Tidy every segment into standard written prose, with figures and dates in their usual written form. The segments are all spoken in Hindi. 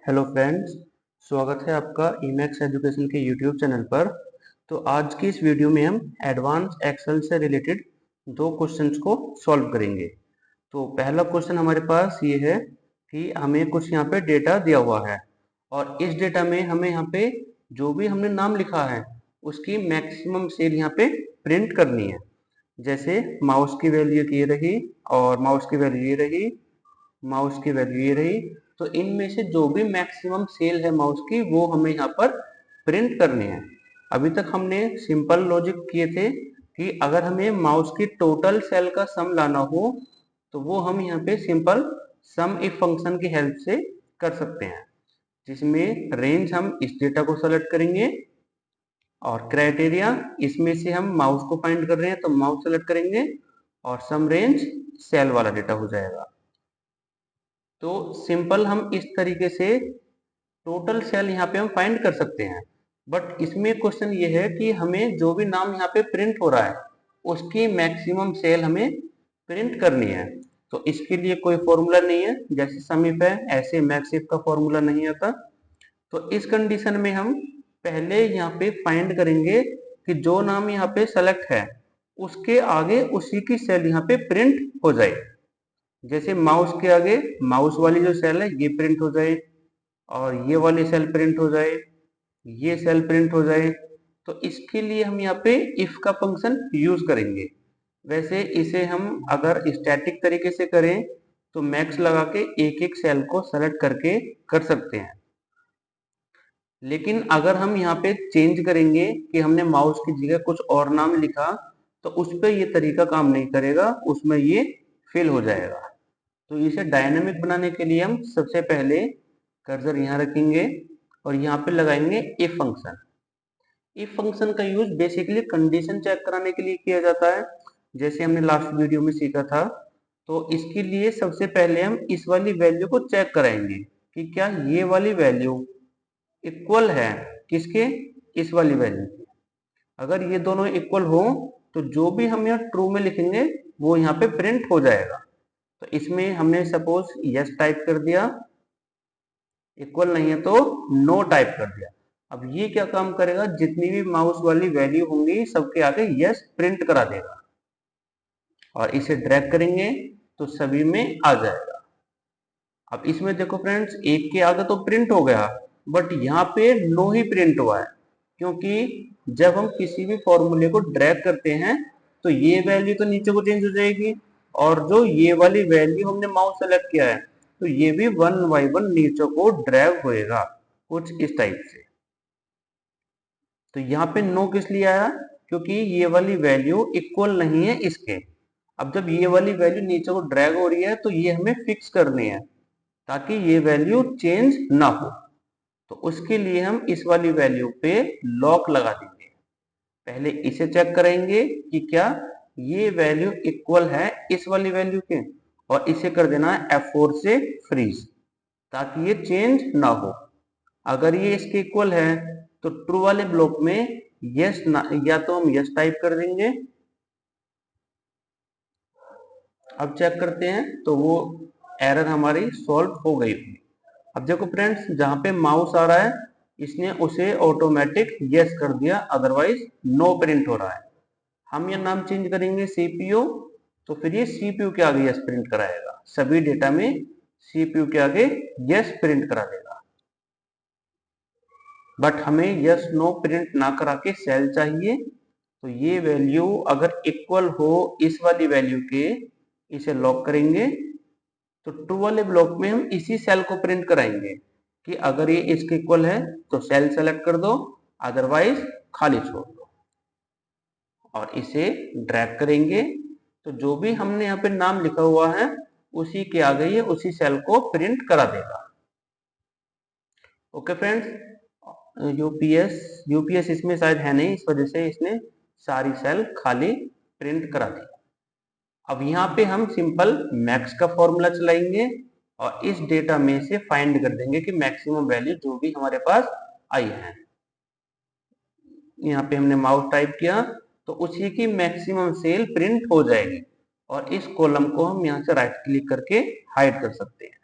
हेलो फ्रेंड्स, स्वागत है आपका ईमैक्स एजुकेशन के यूट्यूब चैनल पर। तो आज की इस वीडियो में हम एडवांस एक्सेल से रिलेटेड दो क्वेश्चंस को सॉल्व करेंगे। तो पहला क्वेश्चन हमारे पास ये है कि हमें कुछ यहाँ पे डेटा दिया हुआ है और इस डेटा में हमें यहाँ पे जो भी हमने नाम लिखा है उसकी मैक्सिमम सेल यहाँ पे प्रिंट करनी है। जैसे माउस की वैल्यू ये रही और माउस की वैल्यू ये रही, माउस की वैल्यू ये रही। तो इनमें से जो भी मैक्सिमम सेल है माउस की वो हमें यहाँ पर प्रिंट करनी है। अभी तक हमने सिंपल लॉजिक किए थे कि अगर हमें माउस की टोटल सेल का सम लाना हो तो वो हम यहाँ पे सिंपल सम इफ फंक्शन की हेल्प से कर सकते हैं, जिसमें रेंज हम इस डेटा को सेलेक्ट करेंगे और क्राइटेरिया इसमें से हम माउस को फाइंड कर रहे हैं तो माउस सेलेक्ट करेंगे और सम रेंज सेल वाला डेटा हो जाएगा। तो सिंपल हम इस तरीके से टोटल सेल यहाँ पे हम फाइंड कर सकते हैं। बट इसमें क्वेश्चन ये है कि हमें जो भी नाम यहाँ पे प्रिंट हो रहा है उसकी मैक्सिमम सेल हमें प्रिंट करनी है। तो इसके लिए कोई फॉर्मूला नहीं है, जैसे सम इफ है ऐसे मैक्स इफ का फॉर्मूला नहीं आता। तो इस कंडीशन में हम पहले यहाँ पे फाइंड करेंगे कि जो नाम यहाँ पे सेलेक्ट है उसके आगे उसी की सेल यहाँ पे प्रिंट हो जाए। जैसे माउस के आगे माउस वाली जो सेल है ये प्रिंट हो जाए और ये वाली सेल प्रिंट हो जाए, ये सेल प्रिंट हो जाए। तो इसके लिए हम यहाँ पे इफ का फंक्शन यूज करेंगे। वैसे इसे हम अगर स्टैटिक तरीके से करें तो मैक्स लगा के एक एक सेल को सेलेक्ट करके कर सकते हैं, लेकिन अगर हम यहाँ पे चेंज करेंगे कि हमने माउस की जगह कुछ और नाम लिखा तो उस पर ये तरीका काम नहीं करेगा, उसमें ये फेल हो जाएगा। तो इसे डायनामिक बनाने के लिए हम सबसे पहले कर्सर यहाँ रखेंगे और यहाँ पे लगाएंगे इफ फंक्शन। इफ फंक्शन का यूज बेसिकली कंडीशन चेक कराने के लिए किया जाता है, जैसे हमने लास्ट वीडियो में सीखा था। तो इसके लिए सबसे पहले हम इस वाली वैल्यू को चेक कराएंगे कि क्या ये वाली वैल्यू इक्वल है किसके, इस वाली वैल्यू के। अगर ये दोनों इक्वल हो तो जो भी हम यहाँ ट्रू में लिखेंगे वो यहाँ पे प्रिंट हो जाएगा। तो इसमें हमने सपोज यस टाइप कर दिया, इक्वल नहीं है तो नो टाइप कर दिया। अब ये क्या काम करेगा, जितनी भी माउस वाली वैल्यू होंगी सबके आगे यस प्रिंट करा देगा और इसे ड्रैग करेंगे तो सभी में आ जाएगा। अब इसमें देखो फ्रेंड्स, एक के आगे तो प्रिंट हो गया बट यहाँ पे नो ही प्रिंट हुआ है, क्योंकि जब हम किसी भी फॉर्मूले को ड्रैग करते हैं तो ये वैल्यू तो नीचे को चेंज हो जाएगी और जो ये वाली वैल्यू हमने माउस सेलेक्ट किया है तो ये भी वन बाई वन नीचे को ड्रैग होएगा कुछ इस टाइप से। तो यहाँ पे नो किस लिए आया, क्योंकि ये वाली वैल्यू इक्वल नहीं है इसके। अब जब ये वाली वैल्यू नीचे को ड्रैग हो रही है तो ये हमें फिक्स करनी है ताकि ये वैल्यू चेंज ना हो। तो उसके लिए हम इस वाली वैल्यू पे लॉक लगा देंगे। पहले इसे चेक करेंगे कि क्या ये वैल्यू इक्वल है इस वाली वैल्यू के, और इसे कर देना है F4 से फ्रीज ताकि ये चेंज ना हो। अगर ये इसके इक्वल है तो ट्रू वाले ब्लॉक में यस ना, या तो हम यस टाइप कर देंगे। अब चेक करते हैं तो वो एरर हमारी सॉल्व हो गई होगी। अब देखो फ्रेंड्स, जहां पे माउस आ रहा है इसने उसे ऑटोमेटिक यस कर दिया, अदरवाइज नो प्रिंट हो रहा है। हम ये नाम चेंज करेंगे सीपीयू, तो फिर ये सीपीयू के आगे यस प्रिंट कराएगा, सभी डेटा में सीपीयू के आगे यस प्रिंट करा देगा। बट हमें यस नो प्रिंट ना करा के सेल चाहिए। तो ये वैल्यू अगर इक्वल हो इस वाली वैल्यू के, इसे लॉक करेंगे। तो ट्रू वाले ब्लॉक में हम इसी सेल को प्रिंट कराएंगे कि अगर ये इसके इक्वल है तो सेल सेलेक्ट कर दो, अदरवाइज खाली छोड़ दो। और इसे ड्रैग करेंगे तो जो भी हमने यहाँ पे नाम लिखा हुआ है उसी के आगे ये उसी सेल को प्रिंट करा देगा। ओके फ्रेंड्स, यूपीएस इसमें शायद है नहीं, इस वजह से इसने सारी सेल खाली प्रिंट करा दी। अब यहाँ पे हम सिंपल मैक्स का फॉर्मूला चलाएंगे और इस डेटा में से फाइंड कर देंगे कि मैक्सिमम वैल्यू जो भी हमारे पास आई है। यहाँ पे हमने माउस टाइप किया तो उसी की मैक्सिमम सेल प्रिंट हो जाएगी और इस कॉलम को हम यहाँ से राइट क्लिक करके हाइड कर सकते हैं।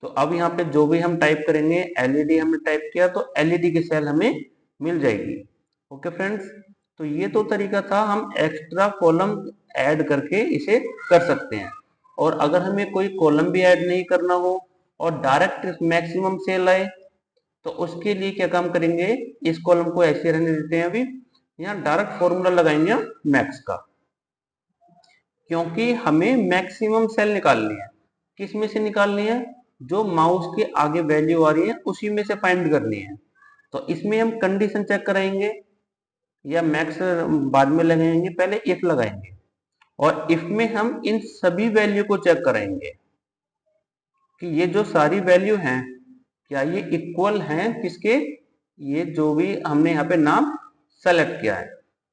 तो अब यहाँ पे जो भी हम टाइप करेंगे, LED हमने टाइप किया तो LED की सेल हमें मिल जाएगी। ओके फ्रेंड्स, तो ये तो तरीका था, हम एक्स्ट्रा कॉलम ऐड करके इसे कर सकते हैं। और अगर हमें कोई कॉलम भी ऐड नहीं करना हो और डायरेक्ट मैक्सिमम सेल आए, तो उसके लिए क्या काम करेंगे, इस कॉलम को ऐसे रहने देते हैं। अभी यहाँ डायरेक्ट फॉर्मूला लगाएंगे मैक्स का, क्योंकि हमें मैक्सिमम सेल निकालनी है। किस में से निकालनी है, जो माउस के आगे वैल्यू आ रही है उसी में से फाइंड करनी है। तो इसमें हम कंडीशन चेक कराएंगे या मैक्स बाद में लगाएंगे, पहले इफ लगाएंगे और इफ में हम इन सभी वैल्यू को चेक कराएंगे कि ये जो सारी वैल्यू हैं क्या ये इक्वल हैं किसके, ये जो भी हमने यहाँ पे नाम सेलेक्ट किया है।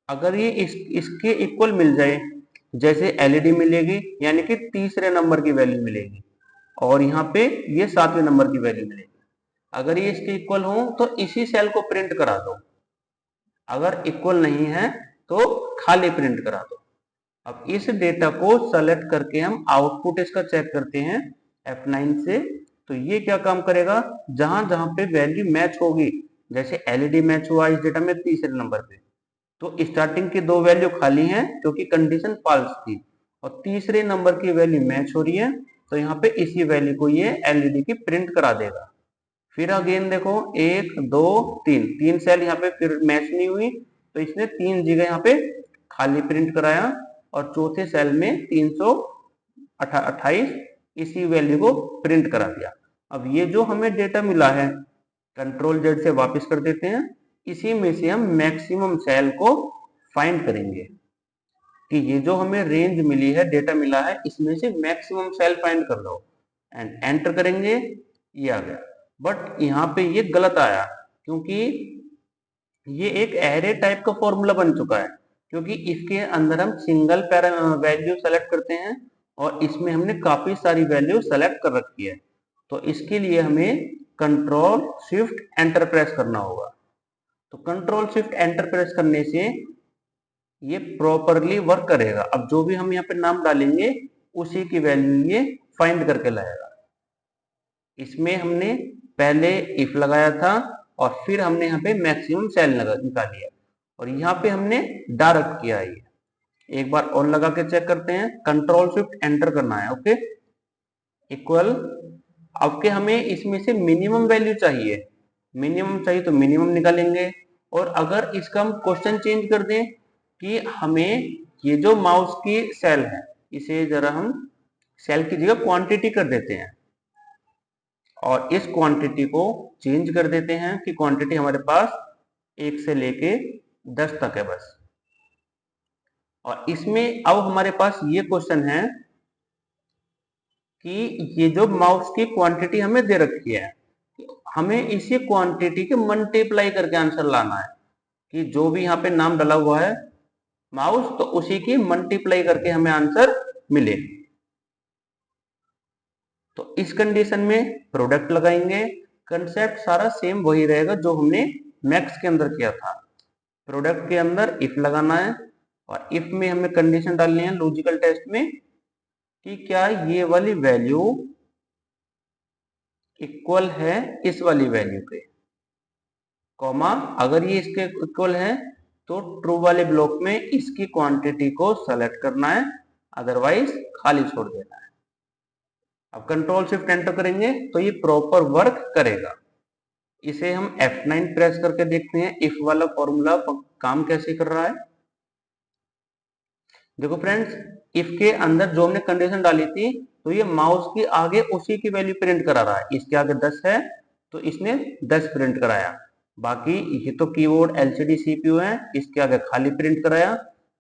अगर ये इसके इक्वल मिल जाए, जैसे LED मिलेगी यानी कि तीसरे नंबर की वैल्यू मिलेगी और यहाँ पे ये 7वें नंबर की वैल्यू मिलेगी। अगर ये इसके इक्वल हो तो इसी सेल को प्रिंट करा दो, अगर इक्वल नहीं है तो खाली प्रिंट करा दो। अब इस डेटा को सेलेक्ट करके हम आउटपुट इसका चेक करते हैं F9 से। तो ये क्या काम करेगा, जहां जहां पे वैल्यू मैच होगी, जैसे LED मैच हुआ इस डेटा में तीसरे नंबर पे, तो स्टार्टिंग की दो वैल्यू खाली हैं क्योंकि कंडीशन फॉल्स थी, और तीसरे नंबर की वैल्यू मैच हो रही है तो यहाँ पे इसी वैल्यू को ये LED की प्रिंट करा देगा। फिर अगेन देखो 1 2 3, तीन सेल यहाँ पे फिर मैच नहीं हुई तो इसने 3 जगह यहाँ पे खाली प्रिंट कराया और चौथे सेल में 328 इसी वैल्यू को प्रिंट करा दिया। अब ये जो हमें डेटा मिला है, कंट्रोल Z से वापस कर देते हैं, इसी में से हम मैक्सिमम सेल को फाइंड करेंगे कि ये जो हमें रेंज मिली है, डेटा मिला है, इसमें से मैक्सिमम सेल फाइंड कर लो एंड एंटर करेंगे, ये आ गया। बट यहाँ पे ये गलत आया क्योंकि ये एक एरे टाइप का फॉर्मूला बन चुका है, क्योंकि इसके अंदर हम सिंगल वैल्यू सेलेक्ट करते हैं और इसमें हमने काफी सारी वैल्यू सेलेक्ट कर रखी है। तो इसके लिए हमें कंट्रोल शिफ्ट एंटर प्रेस करना होगा। तो कंट्रोल शिफ्ट एंटर प्रेस करने से ये प्रॉपरली वर्क करेगा। अब जो भी हम यहाँ पे नाम डालेंगे उसी की वैल्यू ये फाइंड करके लाएगा। इसमें हमने पहले इफ लगाया था और फिर हमने यहाँ पे मैक्सिमम सेल निकाली है और यहाँ पे हमने डायरेक्ट किया है। एक बार और लगा के चेक करते हैं, कंट्रोल शिफ्ट एंटर करना है। ओके, इक्वल, अब के हमें इसमें से मिनिमम वैल्यू चाहिए, मिनिमम चाहिए तो मिनिमम निकालेंगे। और अगर इसका हम क्वेश्चन चेंज कर दें कि हमें ये जो माउस की सेल है, इसे जरा हम सेल की जगह क्वांटिटी कर देते हैं और इस क्वांटिटी को चेंज कर देते हैं कि क्वांटिटी हमारे पास 1 से लेके 10 तक है बस। और इसमें अब हमारे पास ये क्वेश्चन है कि ये जो माउस की क्वांटिटी हमें दे रखी है, हमें इसी क्वांटिटी के मल्टीप्लाई करके आंसर लाना है कि जो भी यहाँ पे नाम डाला हुआ है माउस, तो उसी की मल्टीप्लाई करके हमें आंसर मिले। तो इस कंडीशन में प्रोडक्ट लगाएंगे, कंसेप्ट सारा सेम वही रहेगा जो हमने मैक्स के अंदर किया था। प्रोडक्ट के अंदर इफ लगाना है और इफ में हमें कंडीशन डालनी है लॉजिकल टेस्ट में कि क्या ये वाली वैल्यू इक्वल है इस वाली वैल्यू के, कॉमा अगर ये इसके इक्वल है तो ट्रू वाले ब्लॉक में इसकी क्वांटिटी को सेलेक्ट करना है, अदरवाइज खाली छोड़ देना है। अब कंट्रोल शिफ्ट एंटर करेंगे तो ये प्रॉपर वर्क करेगा। इसे हम F9 प्रेस करके देखते हैं इफ वाला फॉर्मूला काम कैसे कर रहा है। देखो फ्रेंड्स, इफ के अंदर जो हमने कंडीशन डाली थी तो ये माउस की आगे उसी की वैल्यू प्रिंट करा रहा है। इसके आगे 10 है तो इसने 10 प्रिंट कराया, बाकी ये तो कीबोर्ड LCD CPU है, इसके आगे खाली प्रिंट कराया,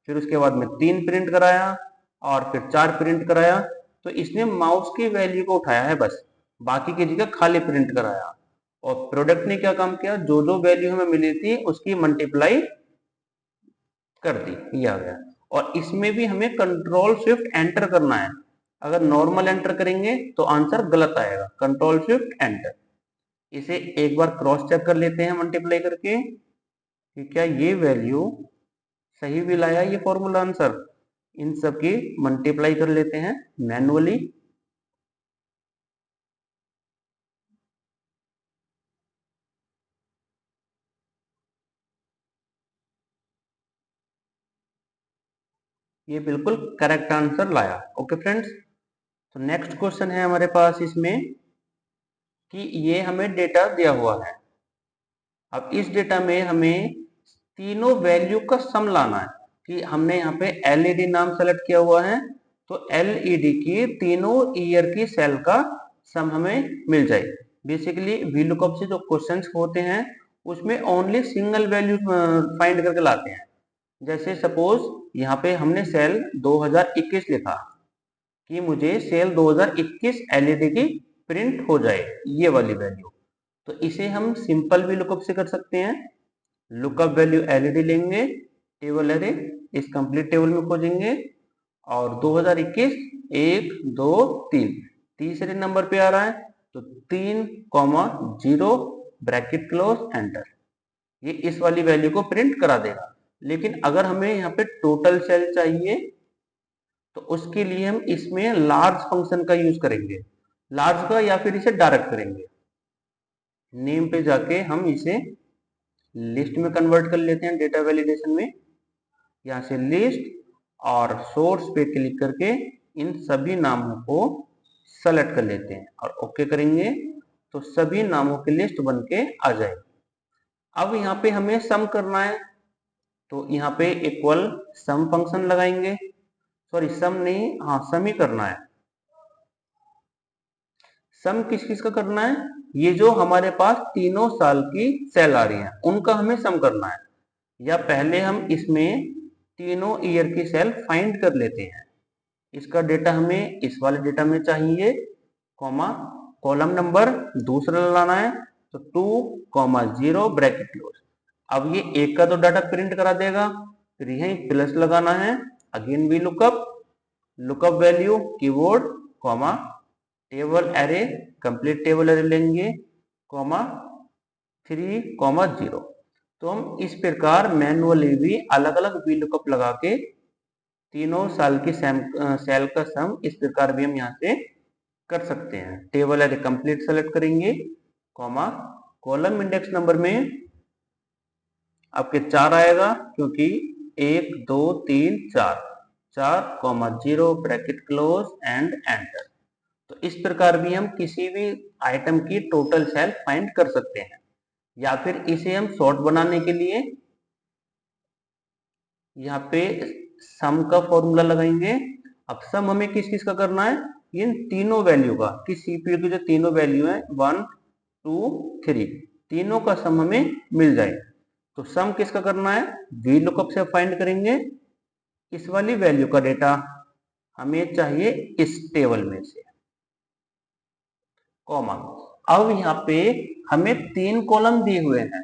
फिर उसके बाद में 3 प्रिंट कराया और फिर 4 प्रिंट कराया। तो इसने माउस की वैल्यू को उठाया है बस, बाकी की जगह खाली प्रिंट कराया। और प्रोडक्ट ने क्या काम किया, जो जो वैल्यू हमें मिली थी उसकी मल्टीप्लाई कर दी, ये आ गया। और इसमें भी हमें कंट्रोल शिफ्ट एंटर करना है, अगर नॉर्मल एंटर करेंगे तो आंसर गलत आएगा। कंट्रोल शिफ्ट एंटर, इसे एक बार क्रॉस चेक कर लेते हैं मल्टीप्लाई करके कि क्या ये वैल्यू सही भी लाया ये फॉर्मूला आंसर। इन सब की मल्टीप्लाई कर लेते हैं मैनुअली। ये बिल्कुल करेक्ट आंसर लाया। ओके फ्रेंड्स, तो नेक्स्ट क्वेश्चन है हमारे पास इसमें कि ये हमें डेटा दिया हुआ है। अब इस डेटा में हमें तीनों वैल्यू का सम लाना है कि हमने यहाँ पे एलईडी नाम सेलेक्ट किया हुआ है, तो एलईडी की तीनों ईयर की सेल का सम हमें मिल जाए। बेसिकली वीलुकअप से जो क्वेश्चंस होते हैं उसमें ओनली सिंगल वैल्यू फाइंड करके लाते हैं। जैसे सपोज यहाँ पे हमने सेल 2021 लिखा कि मुझे सेल 2021 एलईडी की प्रिंट हो जाए, ये वाली वैल्यू, तो इसे हम सिंपल भी लुकअप से कर सकते हैं। लुकअप वैल्यू एलईडी लेंगे, टेबल एरे, इस कंप्लीट टेबल में खोजेंगे और 2021 1 2 3 तीसरे नंबर पे आ रहा है तो 3,0 ब्रैकेट क्लोज एंटर, ये इस वाली वैल्यू को प्रिंट करा देगा। लेकिन अगर हमें यहाँ पे टोटल सेल चाहिए तो उसके लिए हम इसमें लार्ज फंक्शन का यूज करेंगे, लार्ज का, या फिर इसे डायरेक्ट करेंगे। नेम पे जाके हम इसे लिस्ट में कन्वर्ट कर लेते हैं डेटा वैलिडेशन में। यहाँ से लिस्ट और सोर्स पे क्लिक करके इन सभी नामों को सेलेक्ट कर लेते हैं और ओके करेंगे तो सभी नामों की लिस्ट बन के आ जाएगी। अब यहाँ पे हमें सम करना है तो यहाँ पे इक्वल सम फंक्शन लगाएंगे, सॉरी सम नहीं, हाँ सम ही करना है। सम किस किस का करना है, ये जो हमारे पास तीनों साल की सेल आ रही है उनका हमें सम करना है। या पहले हम इसमें तीनों ईयर की सेल फाइंड कर लेते हैं। इसका डेटा हमें इस वाले डेटा में चाहिए, कॉमा कॉलम नंबर दूसरा लाना है तो 2,0 ब्रैकेट क्लोज। अब ये एक का तो डाटा प्रिंट करा देगा, फिर यहीं प्लस लगाना है, again we lookup, lookup value keyword, comma table array, complete table array लेंगे, कॉमा 3,0। तो हम इस प्रकार मैनुअली भी अलग अलग वी लुकअप लगा के तीनों साल की सेल का सम इस प्रकार भी हम यहाँ से कर सकते हैं। टेबल एरे कंप्लीट सेलेक्ट करेंगे, कॉमा कॉलम इंडेक्स नंबर में आपके 4 आएगा क्योंकि 1 2 3 4 4,0 ब्रैकेट क्लोज एंड एंटर। तो इस प्रकार भी हम किसी भी आइटम की टोटल सेल फाइंड कर सकते हैं। या फिर इसे हम शॉर्ट बनाने के लिए यहाँ पे सम का फॉर्मूला लगाएंगे। अब सम हमें किस किस का करना है, इन तीनों वैल्यू का, कि सीपीयू की जो तीनों वैल्यू है 1 2 3 तीनों का सम हमें मिल जाए। तो सम किसका करना है, वी लुकअप से फाइंड करेंगे इस वाली वैल्यू का डेटा हमें चाहिए इस टेबल में से, कॉमा अब यहाँ पे हमें 3 कॉलम दिए हुए हैं,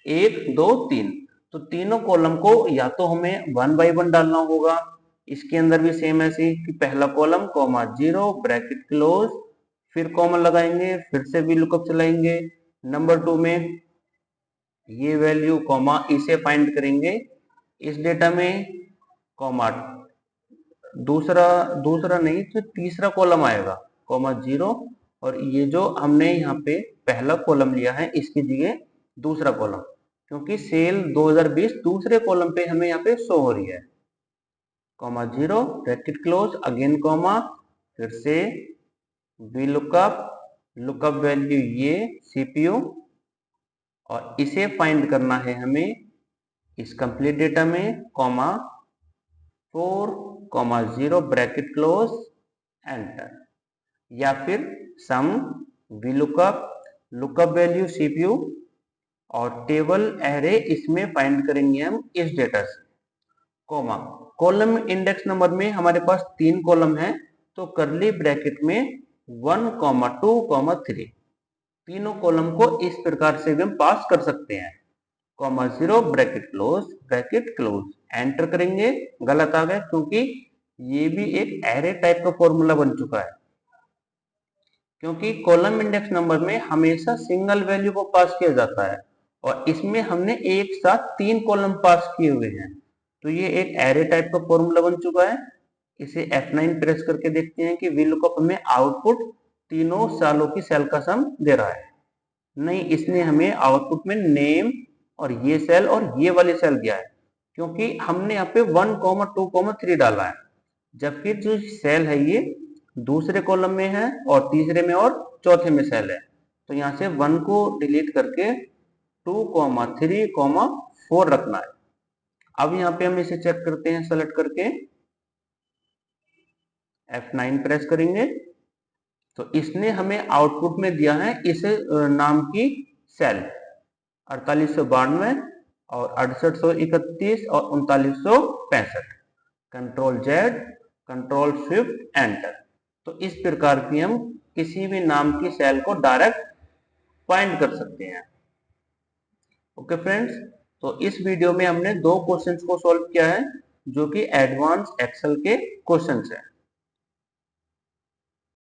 1 2 3, तो तीनों कॉलम को या तो हमें 1 बाई 1 डालना होगा। इसके अंदर भी सेम ऐसे कि पहला कॉलम 0 ब्रैकेट क्लोज, फिर कॉमा लगाएंगे, फिर से भी लुकअप चलाएंगे। नंबर 2 में ये वैल्यू कॉमा इसे फाइंड करेंगे इस डेटा में, कॉमा दूसरा नहीं तो तीसरा कॉलम आएगा, 0, और ये जो हमने यहाँ पे पहला कॉलम लिया है इसकी जगह दूसरा कॉलम, क्योंकि सेल 2020 दूसरे कॉलम पे हमें यहाँ पे शो हो रही है, 0 ब्रैकेट क्लोज, अगेन कॉमा, फिर से वी लुकअप, लुकअप वैल्यू ये सीपीयू, और इसे फाइंड करना है हमें इस कंप्लीट डेटा में, कॉमा 4,0 ब्रैकेट क्लोज एंटर। या फिर sum V lookup, lookup value CPU और टेबल एरे इसमें फाइंड करेंगे हम इस डेटा से, कॉमा कॉलम इंडेक्स नंबर में हमारे पास 3 कॉलम है तो करली ब्रैकेट में 1 2 3 तीनों कॉलम को इस प्रकार से भी हम पास कर सकते हैं, 0 ब्रैकेट क्लोज एंटर करेंगे। गलत आ गया क्योंकि ये भी एक एरे टाइप का फॉर्मूला बन चुका है, क्योंकि कॉलम इंडेक्स नंबर में हमेशा सिंगल वैल्यू को पास किया जाता है और इसमें हमने एक साथ 3 कॉलम पास किए हुए हैं, तो ये एक एरे टाइप का फॉर्मूला बन चुका है। इसे F9 प्रेस करके देखते हैं कि वी लुकअप हमें आउटपुट तीनों सालों की सेल का सम दे रहा है, नहीं इसने हमें आउटपुट में नेम और ये सेल और ये वाली सेल दिया है, क्योंकि हमने यहाँ पे 1,2,3 डाला है, जबकि जो सेल है ये दूसरे कॉलम में है और तीसरे में और चौथे में सेल है। तो यहाँ से 1 को डिलीट करके 2,3,4 रखना है। अब यहाँ पे हम इसे चेक करते हैं, सेलेक्ट करके F9 प्रेस करेंगे तो इसने हमें आउटपुट में दिया है इस नाम की सेल 4892 और 6831 और 3965। Control Z, control shift enter. तो इस प्रकार की हम किसी भी नाम की सेल को डायरेक्ट फाइंड कर सकते हैं। ओके फ्रेंड्स, तो इस वीडियो में हमने 2 क्वेश्चंस को सॉल्व किया है जो कि एडवांस एक्सेल के क्वेश्चंस हैं।